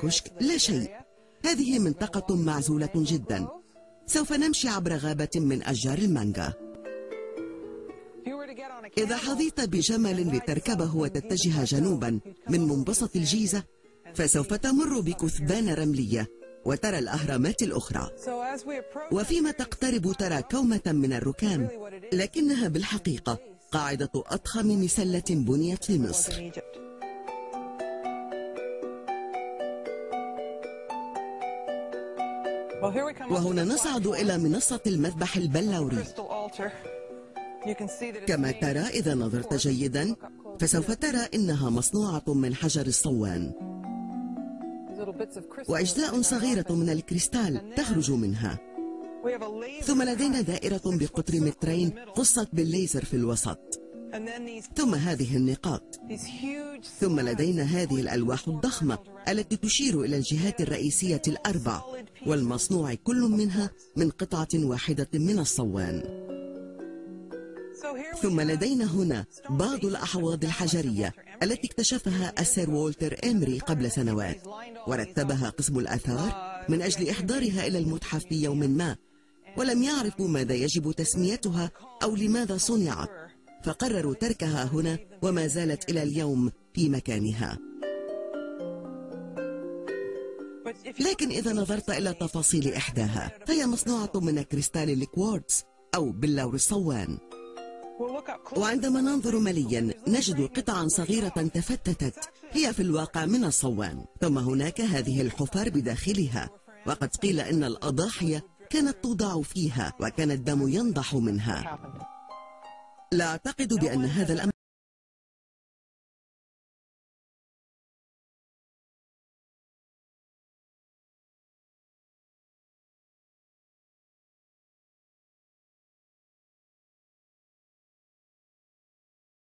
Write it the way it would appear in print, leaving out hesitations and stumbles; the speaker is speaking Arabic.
الكشك لا شيء. هذه منطقة معزولة جدا. سوف نمشي عبر غابة من أشجار المانجا. إذا حظيت بجمل لتركبه وتتجه جنوبا من منبسط الجيزة، فسوف تمر بكثبان رملية وترى الأهرامات الأخرى، وفيما تقترب ترى كومة من الركام، لكنها بالحقيقة قاعدة أضخم مسلة بنيت في مصر. وهنا نصعد إلى منصة المذبح البلوري. كما ترى إذا نظرت جيدا فسوف ترى إنها مصنوعة من حجر الصوان، وأجزاء صغيرة من الكريستال تخرج منها. ثم لدينا دائرة بقطر 2 متر قصت بالليزر في الوسط، ثم هذه النقاط، ثم لدينا هذه الألواح الضخمة التي تشير إلى الجهات الرئيسية ال4، والمصنوع كل منها من قطعة واحدة من الصوان. ثم لدينا هنا بعض الأحواض الحجرية التي اكتشفها السير والتر إيمري قبل سنوات، ورتبها قسم الآثار من أجل إحضارها إلى المتحف في يوم ما، ولم يعرفوا ماذا يجب تسميتها أو لماذا صنعت، فقرروا تركها هنا وما زالت إلى اليوم في مكانها. لكن إذا نظرت إلى تفاصيل إحداها فهي مصنوعة من كريستال الكوارتز أو بلور الصوان. وعندما ننظر مليا نجد قطعا صغيرة تفتتت هي في الواقع من الصوان، ثم هناك هذه الحفر بداخلها، وقد قيل إن الأضاحي كانت توضع فيها وكان الدم ينضح منها. لا أعتقد بأن هذا الأمر